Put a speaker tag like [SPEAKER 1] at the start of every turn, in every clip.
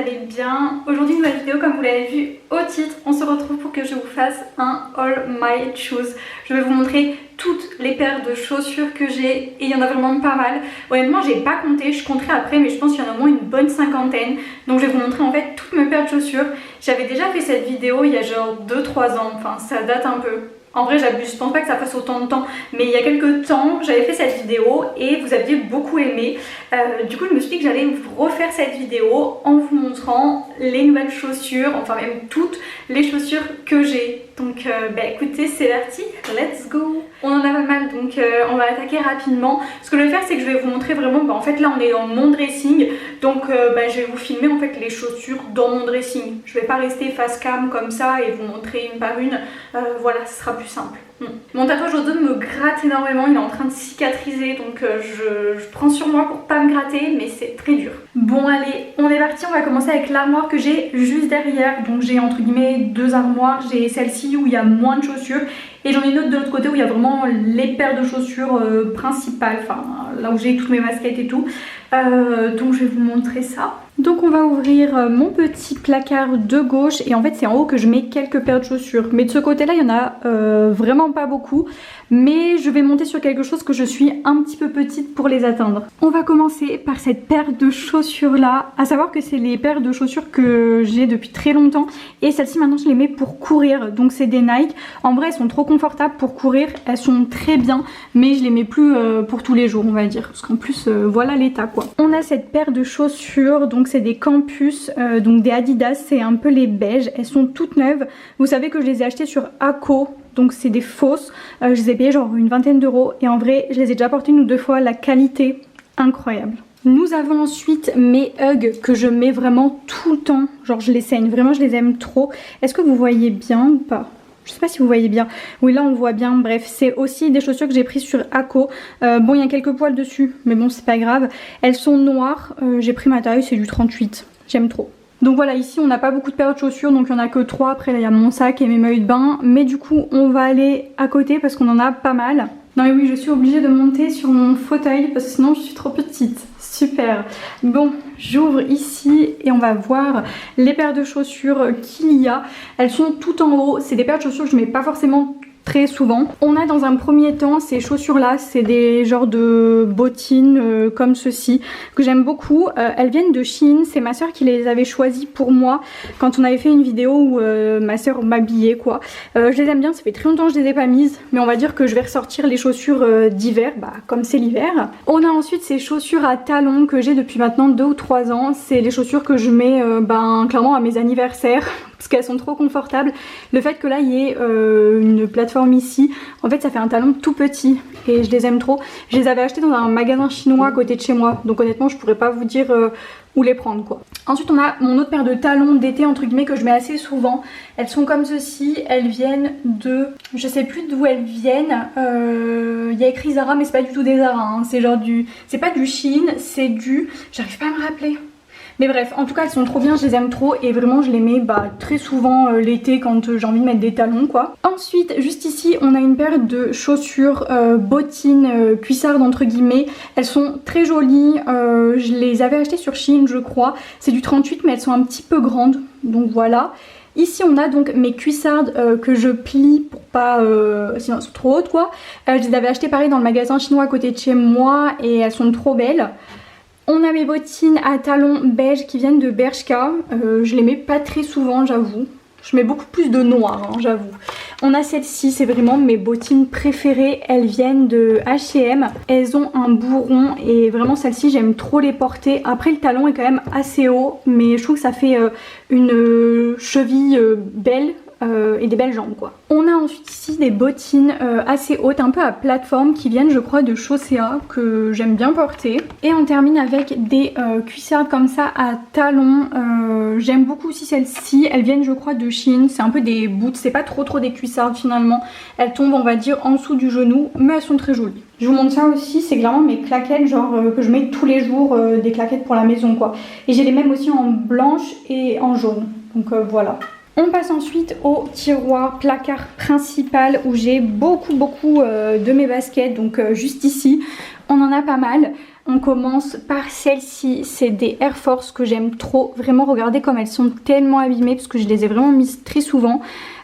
[SPEAKER 1] allez bien. Aujourd'hui nouvelle vidéo, comme vous l'avez vu au titre, on se retrouve pour que je vous fasse un All My Shoes. Je vais vous montrer toutes les paires de chaussures que j'ai et il y en a vraiment pas mal. Honnêtement j'ai pas compté, je compterai après mais je pense qu'il y en a au moins une bonne cinquantaine. Donc je vais vous montrer en fait toutes mes paires de chaussures. J'avais déjà fait cette vidéo il y a genre 2-3 ans, enfin ça date un peu. En vrai j'abuse, je pense pas que ça fasse autant de temps, mais il y a quelques temps j'avais fait cette vidéo et vous aviez beaucoup aimé. Du coup je me suis dit que j'allais vous refaire cette vidéo en vous montrant les nouvelles chaussures, enfin même toutes les chaussures que j'ai. Donc écoutez, c'est parti, let's go. On en a pas mal donc on va attaquer rapidement. Ce que je vais faire c'est que je vais vous montrer vraiment, en fait là on est dans mon dressing. Donc je vais vous filmer en fait les chaussures dans mon dressing. Je vais pas rester face cam comme ça et vous montrer une par une. Voilà, ce sera plus simple. Mon tatouage au dos me gratte énormément, il est en train de cicatriser donc je prends sur moi pour pas me gratter mais c'est très dur. Bon allez, on est parti, on va commencer avec l'armoire que j'ai juste derrière. Donc j'ai entre guillemets deux armoires, j'ai celle-ci où il y a moins de chaussures et j'en ai une autre de l'autre côté où il y a vraiment les paires de chaussures principales, enfin là où j'ai toutes mes baskets et tout. Donc je vais vous montrer ça. Donc on va ouvrir mon petit placard de gauche et en fait c'est en haut que je mets quelques paires de chaussures. Mais de ce côté là il y en a vraiment pas beaucoup. Mais je vais monter sur quelque chose que je suis un petit peu petite pour les atteindre. On va commencer par cette paire de chaussures là. À savoir que c'est les paires de chaussures que j'ai depuis très longtemps. Et celles-ci maintenant je les mets pour courir. Donc c'est des Nike. En vrai elles sont trop confortables pour courir. Elles sont très bien. Mais je les mets plus pour tous les jours on va dire. Parce qu'en plus voilà l'état quoi. On a cette paire de chaussures. Donc c'est des Campus. Donc des Adidas. C'est un peu les beiges. Elles sont toutes neuves. Vous savez que je les ai achetées sur Aco. Donc c'est des fausses, je les ai payées genre une vingtaine d'euros et en vrai je les ai déjà portées une ou deux fois, la qualité incroyable. Nous avons ensuite mes Ugg que je mets vraiment tout le temps, genre je les saigne, vraiment je les aime trop. Est-ce que vous voyez bien ou pas ? Je sais pas si vous voyez bien. Oui là on voit bien, bref c'est aussi des chaussures que j'ai prises sur Aco. Bon il y a quelques poils dessus mais bon c'est pas grave. Elles sont noires, j'ai pris ma taille, c'est du 38, j'aime trop. Donc voilà, ici on n'a pas beaucoup de paires de chaussures, donc il n'y en a que 3. Après là il y a mon sac et mes maillots de bain. Mais du coup on va aller à côté parce qu'on en a pas mal. Non mais oui, je suis obligée de monter sur mon fauteuil parce que sinon je suis trop petite. Super. Bon, j'ouvre ici et on va voir les paires de chaussures qu'il y a. Elles sont tout en haut. C'est des paires de chaussures que je mets pas forcément très souvent. On a dans un premier temps ces chaussures là, c'est des genres de bottines comme ceci que j'aime beaucoup. Elles viennent de Shein, c'est ma soeur qui les avait choisies pour moi quand on avait fait une vidéo où ma soeur m'habillait quoi. Je les aime bien, ça fait très longtemps que je les ai pas mises mais on va dire que je vais ressortir les chaussures d'hiver, comme c'est l'hiver. On a ensuite ces chaussures à talons que j'ai depuis maintenant 2 ou 3 ans. C'est les chaussures que je mets clairement à mes anniversaires parce qu'elles sont trop confortables. Le fait que là il y ait une plateforme ici, en fait ça fait un talon tout petit et je les aime trop. Je les avais achetées dans un magasin chinois à côté de chez moi, donc honnêtement je pourrais pas vous dire où les prendre quoi. Ensuite on a mon autre paire de talons d'été entre guillemets que je mets assez souvent. Elles sont comme ceci, elles viennent de... je sais plus d'où elles viennent. Il y a écrit Zara mais c'est pas du tout des Zara, hein. C'est genre du... c'est pas du Shein, c'est du... j'arrive pas à me rappeler. Mais bref, en tout cas elles sont trop bien, je les aime trop et vraiment je les mets très souvent l'été quand j'ai envie de mettre des talons quoi. Ensuite, juste ici, on a une paire de chaussures bottines cuissardes entre guillemets. Elles sont très jolies, je les avais achetées sur Shein je crois. C'est du 38 mais elles sont un petit peu grandes, donc voilà. Ici on a donc mes cuissardes que je plie pour pas... sinon elles sont trop hautes quoi. Je les avais achetées pareil dans le magasin chinois à côté de chez moi et elles sont trop belles. On a mes bottines à talons beige qui viennent de Bershka. Je les mets pas très souvent j'avoue. Je mets beaucoup plus de noir hein, j'avoue. On a celle-ci, c'est vraiment mes bottines préférées. Elles viennent de H&M. Elles ont un bourron et vraiment celles-ci j'aime trop les porter. Après le talon est quand même assez haut mais je trouve que ça fait une cheville belle. Et des belles jambes quoi. On a ensuite ici des bottines assez hautes, un peu à plateforme qui viennent je crois de Chaussea que j'aime bien porter. Et on termine avec des cuissardes comme ça à talons. J'aime beaucoup aussi celles-ci, elles viennent je crois de Shein, c'est un peu des boots, c'est pas trop des cuissardes finalement. Elles tombent on va dire en dessous du genou mais elles sont très jolies. Je vous montre ça aussi, c'est clairement mes claquettes genre que je mets tous les jours, des claquettes pour la maison quoi. Et j'ai les mêmes aussi en blanche et en jaune, donc voilà. On passe ensuite au tiroir placard principal où j'ai beaucoup de mes baskets, donc juste ici. On en a pas mal. On commence par celle-ci, c'est des Air Force que j'aime trop. Vraiment, regardez comme elles sont tellement abîmées parce que je les ai vraiment mises très souvent.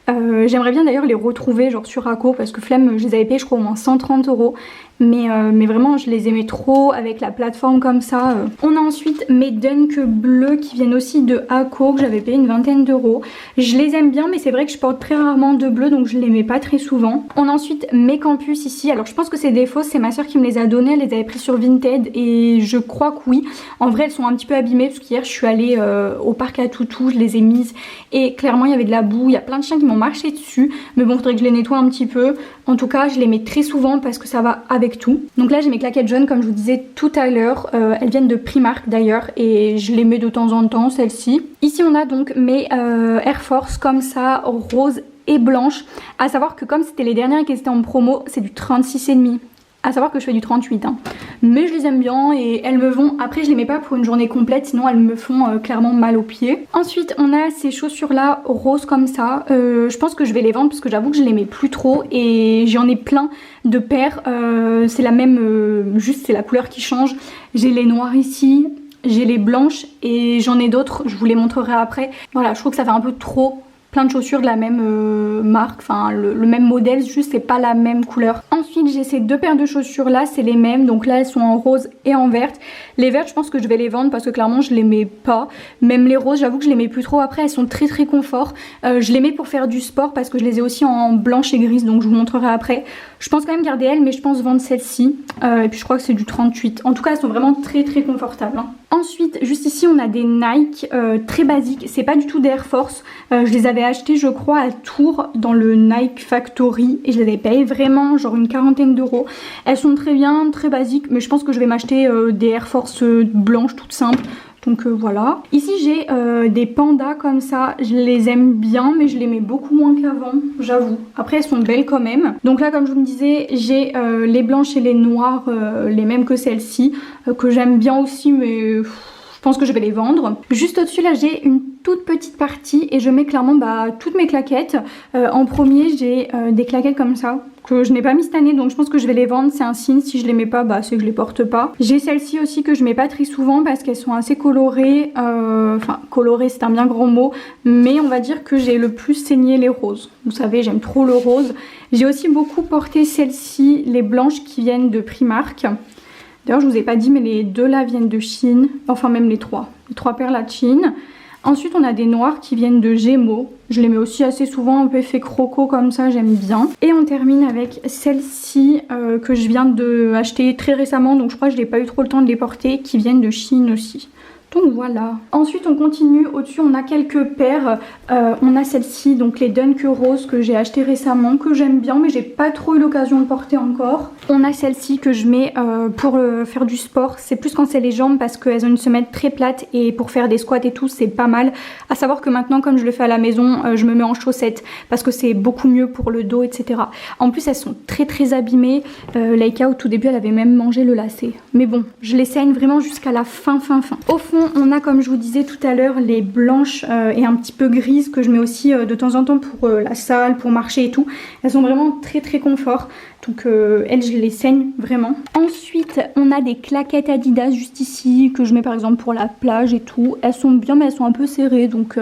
[SPEAKER 1] J'aimerais bien d'ailleurs les retrouver genre sur Raco parce que flemme, je les avais payés je crois au moins 130 €. Mais vraiment je les aimais trop avec la plateforme comme ça. On a ensuite mes Dunk bleus qui viennent aussi de Raco que j'avais payé une vingtaine d'euros. Je les aime bien mais c'est vrai que je porte très rarement de bleu donc je les mets pas très souvent. On a ensuite mes Campus ici. Alors je pense que c'est des fausses, c'est ma soeur qui me les a données. Elle les avait pris sur Vinted et je crois que oui. En vrai elles sont un petit peu abîmées parce qu'hier je suis allée au parc à Toutou, je les ai mises et clairement il y avait de la boue. Il y a plein de chiens qui m'ont marché dessus mais bon faudrait que je les nettoie un petit peu. En tout cas je les mets très souvent parce que ça va avec tout. Donc là j'ai mes claquettes jaunes comme je vous disais tout à l'heure, elles viennent de Primark d'ailleurs et je les mets de temps en temps celles-ci. Ici on a donc mes Air Force comme ça, rose et blanche. À savoir que comme c'était les dernières et qu'elles étaient en promo, c'est du 36,5. À savoir que je fais du 38 hein. Mais je les aime bien et elles me vont. Après je les mets pas pour une journée complète sinon elles me font clairement mal aux pieds. Ensuite on a ces chaussures là roses comme ça. Je pense que je vais les vendre parce que j'avoue que je les mets plus trop et j'en ai plein de paires. C'est la même, juste c'est la couleur qui change. J'ai les noires ici, j'ai les blanches et j'en ai d'autres, je vous les montrerai après. Voilà, je trouve que ça fait un peu trop plein de chaussures de la même marque, enfin le même modèle, juste c'est pas la même couleur. Ensuite j'ai ces deux paires de chaussures là, c'est les mêmes, donc là elles sont en rose et en verte. Les vertes je pense que je vais les vendre parce que clairement je les mets pas. Même les roses j'avoue que je les mets plus trop, après elles sont très très confort. Je les mets pour faire du sport parce que je les ai aussi en blanche et grise donc je vous montrerai après. Je pense quand même garder elles mais je pense vendre celle-ci et puis je crois que c'est du 38. En tout cas elles sont vraiment très très confortables hein. Ensuite juste ici on a des Nike très basiques, c'est pas du tout des Air Force. Je les avais achetés je crois à Tours dans le Nike Factory et je les avais payées vraiment genre une quarantaine d'euros. Elles sont très bien, très basiques mais je pense que je vais m'acheter des Air Force blanches toutes simples. Donc voilà. Ici j'ai des pandas comme ça, je les aime bien mais je les mets beaucoup moins qu'avant, j'avoue. Après elles sont belles quand même. Donc là comme je vous me disais j'ai les blanches et les noires, les mêmes que celles-ci, que j'aime bien aussi mais je pense que je vais les vendre. Juste au-dessus là j'ai une toute petite partie et je mets clairement toutes mes claquettes. En premier j'ai des claquettes comme ça que je n'ai pas mis cette année donc je pense que je vais les vendre, c'est un signe. Si je les mets pas c'est que je les porte pas. J'ai celles-ci aussi que je mets pas très souvent parce qu'elles sont assez colorées, enfin colorées c'est un bien grand mot mais on va dire que j'ai le plus saigné les roses. Vous savez j'aime trop le rose. J'ai aussi beaucoup porté celles-ci, les blanches qui viennent de Primark. D'ailleurs je vous ai pas dit mais les deux là viennent de Chine, enfin même les trois paires là de Chine. Ensuite on a des noirs qui viennent de Gémeaux, je les mets aussi assez souvent, un peu effet croco comme ça, j'aime bien. Et on termine avec celle-ci que je viens d'acheter très récemment, donc je crois que je n'ai pas eu trop le temps de les porter, qui viennent de Chine aussi. Donc voilà. Ensuite on continue, au-dessus on a quelques paires. On a celle-ci, donc les Dunk rose que j'ai acheté récemment, que j'aime bien mais j'ai pas trop eu l'occasion de porter encore. On a celle-ci que je mets pour faire du sport, c'est plus quand c'est les jambes parce qu'elles ont une semelle très plate et pour faire des squats et tout c'est pas mal. À savoir que maintenant comme je le fais à la maison, je me mets en chaussettes parce que c'est beaucoup mieux pour le dos etc. En plus elles sont très très abîmées. Laika au tout début elle avait même mangé le lacet. Mais bon, je les saigne vraiment jusqu'à la fin. Au fond on a comme je vous disais tout à l'heure les blanches et un petit peu grises que je mets aussi de temps en temps pour la salle, pour marcher et tout. Elles sont vraiment très très confort. Donc elles je les saigne vraiment. Ensuite on a des claquettes Adidas juste ici que je mets par exemple pour la plage et tout. Elles sont bien mais elles sont un peu serrées donc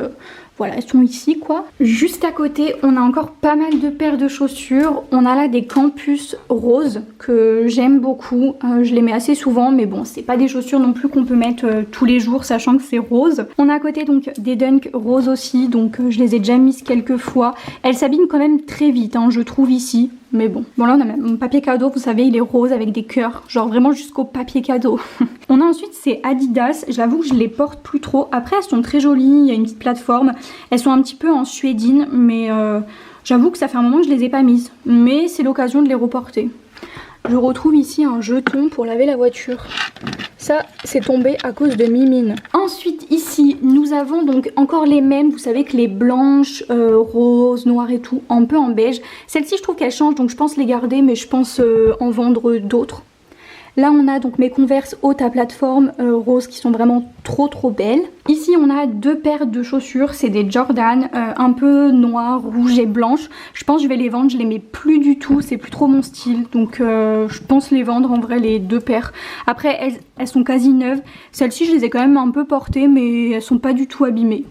[SPEAKER 1] voilà, elles sont ici quoi. Juste à côté on a encore pas mal de paires de chaussures. On a là des Campus roses que j'aime beaucoup. Je les mets assez souvent mais bon c'est pas des chaussures non plus qu'on peut mettre tous les jours sachant que c'est rose. On a à côté donc des Dunk roses aussi donc je les ai déjà mises quelques fois. Elles s'abîment quand même très vite hein, je trouve ici. Mais bon, là on a même mon papier cadeau, vous savez il est rose avec des cœurs, genre vraiment jusqu'au papier cadeau. On a ensuite ces Adidas, j'avoue que je les porte plus trop. Après elles sont très jolies, il y a une petite plateforme, elles sont un petit peu en suédine mais j'avoue que ça fait un moment que je les ai pas mises. Mais c'est l'occasion de les reporter. Je retrouve ici un jeton pour laver la voiture. Ça, c'est tombé à cause de Mimine. Ensuite, ici, nous avons donc encore les mêmes. Vous savez que les blanches, roses, noires et tout, un peu en beige. Celles-ci, je trouve qu'elles changent, donc je pense les garder, mais je pense en vendre d'autres. Là on a donc mes Converse haute à plateforme rose qui sont vraiment trop belles. Ici on a 2 paires de chaussures, c'est des Jordan un peu noires, rouges et blanches. Je pense que je vais les vendre, je les mets plus du tout, c'est plus trop mon style. Donc je pense les vendre en vrai les 2 paires. Après elles sont quasi neuves. Celles-ci je les ai quand même un peu portées mais elles sont pas du tout abîmées.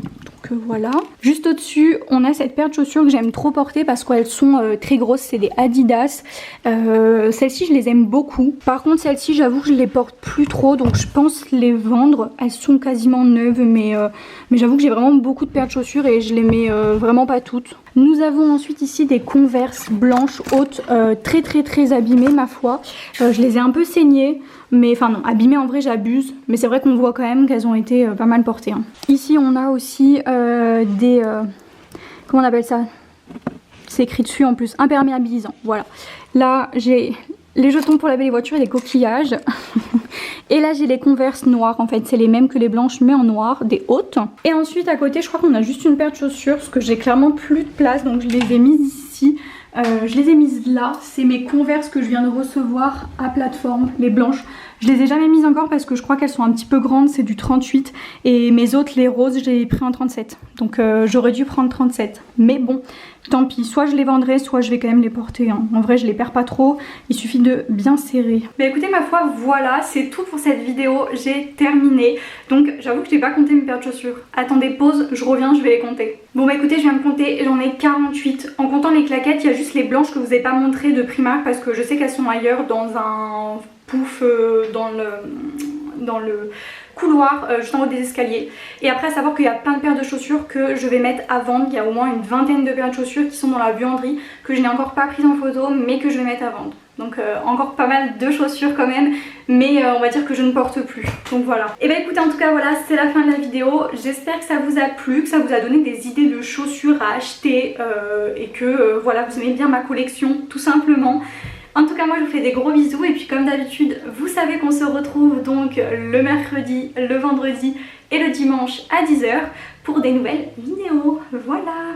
[SPEAKER 1] Donc voilà. Juste au-dessus on a cette paire de chaussures que j'aime trop porter parce qu'elles sont très grosses, c'est des Adidas. Celles-ci je les aime beaucoup. Par contre celles-ci j'avoue que je les porte plus trop donc je pense les vendre. Elles sont quasiment neuves mais j'avoue que j'ai vraiment beaucoup de paires de chaussures et je les mets vraiment pas toutes. Nous avons ensuite ici des Converse blanches hautes très abîmées ma foi. Je les ai un peu saignées. Mais enfin non, abîmées en vrai j'abuse. Mais c'est vrai qu'on voit quand même qu'elles ont été pas mal portées. Hein. Ici on a aussi des... comment on appelle ça? C'est écrit dessus en plus, imperméabilisant. Voilà. Là j'ai les jetons pour laver les voitures et les coquillages. Et là j'ai les Converse noires en fait, c'est les mêmes que les blanches mais en noir, des hautes. Et ensuite à côté je crois qu'on a juste une paire de chaussures parce que j'ai clairement plus de place donc je les ai mises ici. Je les ai mises là, c'est mes Converse que je viens de recevoir à plateforme, les blanches. Je les ai jamais mises encore parce que je crois qu'elles sont un petit peu grandes, c'est du 38. Et mes autres, les roses, j'ai pris en 37. Donc j'aurais dû prendre 37. Mais bon, tant pis, soit je les vendrai, soit je vais quand même les porter. Hein. En vrai, je les perds pas trop, il suffit de bien serrer. Mais écoutez, ma foi, voilà, c'est tout pour cette vidéo, j'ai terminé. Donc j'avoue que je n'ai pas compté mes paires de chaussures. Attendez, pause, je reviens, je vais les compter. Bon bah écoutez, je viens de compter, j'en ai 48. En comptant les claquettes, il y a juste les blanches que je vous ai pas montrées de Primark parce que je sais qu'elles sont ailleurs dans un pouf dans le couloir juste en haut des escaliers. Et après à savoir qu'il y a plein de paires de chaussures que je vais mettre à vendre. Il y a au moins une vingtaine de paires de chaussures qui sont dans la buanderie que je n'ai encore pas prises en photo mais que je vais mettre à vendre. Donc encore pas mal de chaussures quand même, mais on va dire que je ne porte plus. Donc voilà. Et bah écoutez, en tout cas voilà, c'est la fin de la vidéo. J'espère que ça vous a plu, que ça vous a donné des idées de chaussures à acheter et que voilà, vous aimez bien ma collection tout simplement. En tout cas moi je vous fais des gros bisous et puis comme d'habitude vous savez qu'on se retrouve donc le mercredi, le vendredi et le dimanche à 10 h pour des nouvelles vidéos. Voilà.